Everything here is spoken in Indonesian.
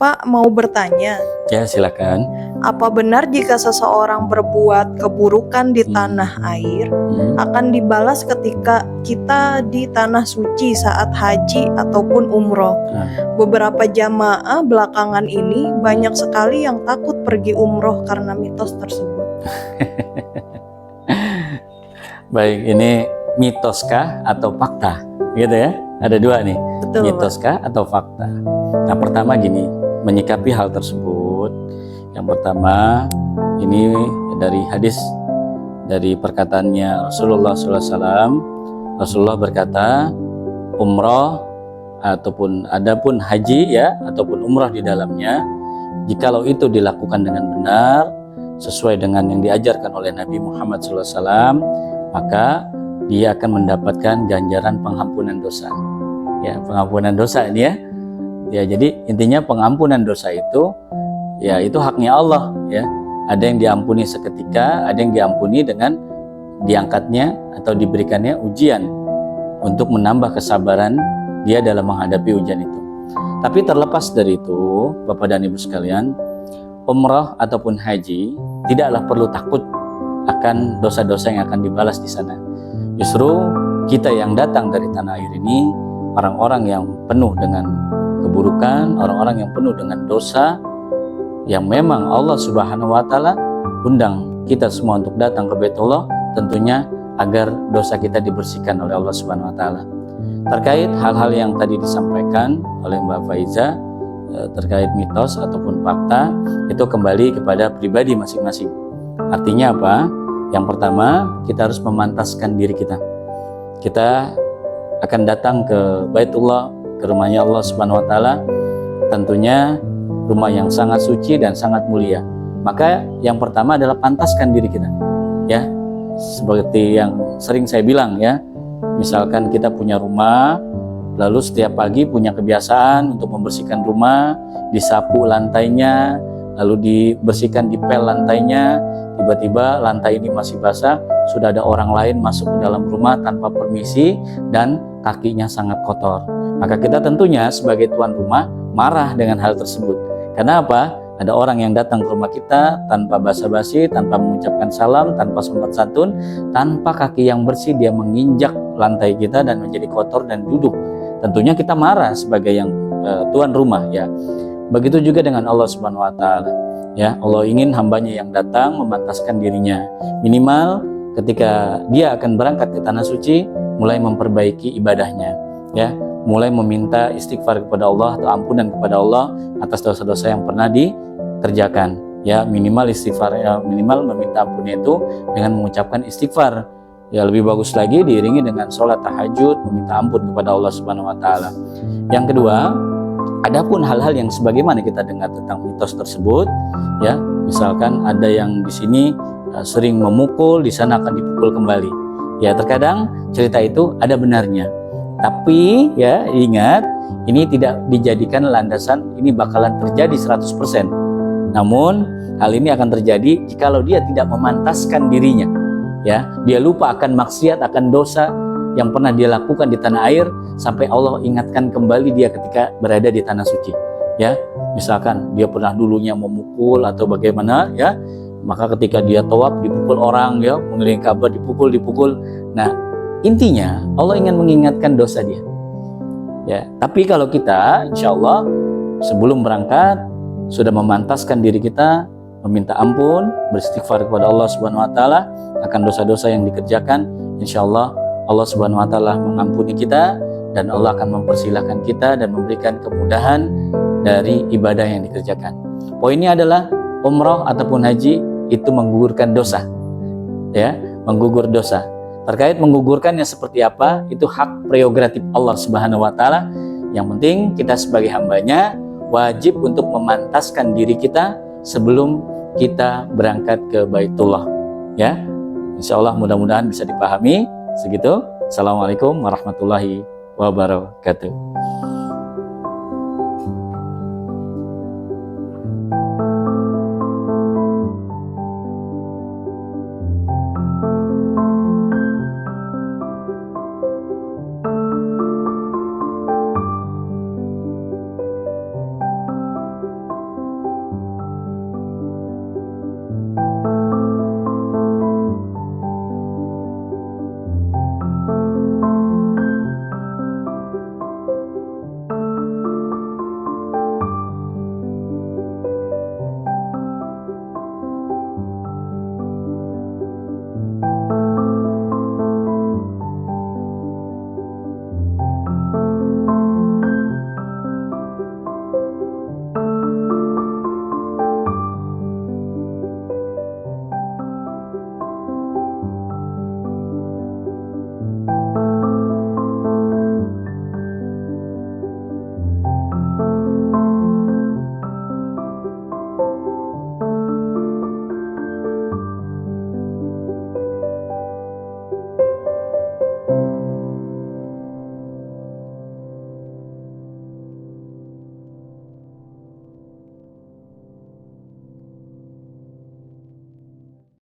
Pak mau bertanya, Ya, silakan. apa benar jika seseorang berbuat keburukan di tanah air akan dibalas ketika kita di tanah suci saat haji ataupun umroh? Beberapa jamaah belakangan ini banyak sekali yang takut pergi umroh karena mitos tersebut. Baik, ini mitoskah atau fakta? Gitu ya. Ada dua nih. Betul, Mitoskah atau fakta? Nah, pertama gini, menyikapi hal tersebut. Yang pertama, ini dari hadis, dari perkataannya Rasulullah SAW. Rasulullah berkata, umroh ataupun adapun haji ya, ataupun umroh di dalamnya, jikalau itu dilakukan dengan benar, sesuai dengan yang diajarkan oleh Nabi Muhammad SAW, maka dia akan mendapatkan ganjaran pengampunan dosa. Ya, pengampunan dosa ini ya. Ya, jadi intinya pengampunan dosa itu ya itu haknya Allah ya. Ada yang diampuni seketika, ada yang diampuni dengan diangkatnya atau diberikannya ujian untuk menambah kesabaran dia dalam menghadapi ujian itu. Tapi terlepas dari itu, Bapak dan Ibu sekalian, umrah ataupun haji tidaklah perlu takut akan dosa-dosa yang akan dibalas di sana. Justru kita yang datang dari tanah air ini orang-orang yang penuh dengan keburukan, orang-orang yang penuh dengan dosa, yang memang Allah Subhanahu wa Ta'ala undang kita semua untuk datang ke Baitullah, tentunya agar dosa kita dibersihkan oleh Allah Subhanahu wa Ta'ala. Terkait hal-hal yang tadi disampaikan oleh Mbak Faiza terkait mitos ataupun fakta, itu kembali kepada pribadi masing-masing. Artinya apa? Yang pertama, kita harus memantaskan diri kita. Kita akan datang ke Baitullah, ke rumahnya Allah Subhanahu wa Ta'ala, tentunya rumah yang sangat suci dan sangat mulia. Maka yang pertama adalah pantaskan diri kita. Ya, seperti yang sering saya bilang ya, misalkan kita punya rumah, lalu setiap pagi punya kebiasaan untuk membersihkan rumah, disapu lantainya, lalu dibersihkan dipel lantainya, tiba-tiba lantai ini masih basah, sudah ada orang lain masuk ke dalam rumah tanpa permisi dan kakinya sangat kotor. Maka kita tentunya sebagai tuan rumah marah dengan hal tersebut. Karena apa? Ada orang yang datang ke rumah kita tanpa basa-basi, tanpa mengucapkan salam, tanpa sopan santun, tanpa kaki yang bersih, dia menginjak lantai kita dan menjadi kotor dan duduk. Tentunya kita marah sebagai yang tuan rumah ya. Begitu juga dengan Allah Subhanahu wa Ta'ala. Ya, Allah ingin hambanya yang datang memantaskan dirinya. Minimal ketika dia akan berangkat ke tanah suci, mulai memperbaiki ibadahnya. Ya, mulai meminta istighfar kepada Allah atau ampunan kepada Allah atas dosa-dosa yang pernah dikerjakan. Ya, minimal istighfar, ya, minimal meminta ampunnya itu dengan mengucapkan istighfar. Ya, lebih bagus lagi diiringi dengan sholat tahajud, meminta ampun kepada Allah Subhanahu wa Ta'ala. Yang kedua, adapun hal-hal yang sebagaimana kita dengar tentang mitos tersebut, ya, misalkan ada yang di sini sering memukul, di sana akan dipukul kembali. Ya, terkadang cerita itu ada benarnya. Tapi ya ingat, ini tidak dijadikan landasan ini bakalan terjadi 100%. Namun hal ini akan terjadi jikalau dia tidak memantaskan dirinya. Ya, dia lupa akan maksiat, akan dosa yang pernah dia lakukan di tanah air sampai Allah ingatkan kembali dia ketika berada di tanah suci. Ya, misalkan dia pernah dulunya memukul atau bagaimana ya, maka ketika dia tawaf dipukul orang ya, mengelilingi Ka'bah dipukul. Nah, intinya Allah ingin mengingatkan dosa dia. Ya, tapi kalau kita insya Allah sebelum berangkat sudah memantaskan diri kita, meminta ampun, beristighfar kepada Allah Subhanahu wa Ta'ala akan dosa-dosa yang dikerjakan, insya Allah Allah Subhanahu wa Ta'ala mengampuni kita dan Allah akan mempersilahkan kita dan memberikan kemudahan dari ibadah yang dikerjakan. Poinnya adalah umrah ataupun haji itu menggugurkan dosa. Ya, menggugur dosa. Terkait menggugurkannya seperti apa, itu hak prerogatif Allah Subhanahu wa Ta'ala. Yang penting kita sebagai hambanya wajib untuk memantaskan diri kita sebelum kita berangkat ke Baitullah. Ya, insya Allah mudah-mudahan bisa dipahami. Segitu. Assalamualaikum warahmatullahi wabarakatuh.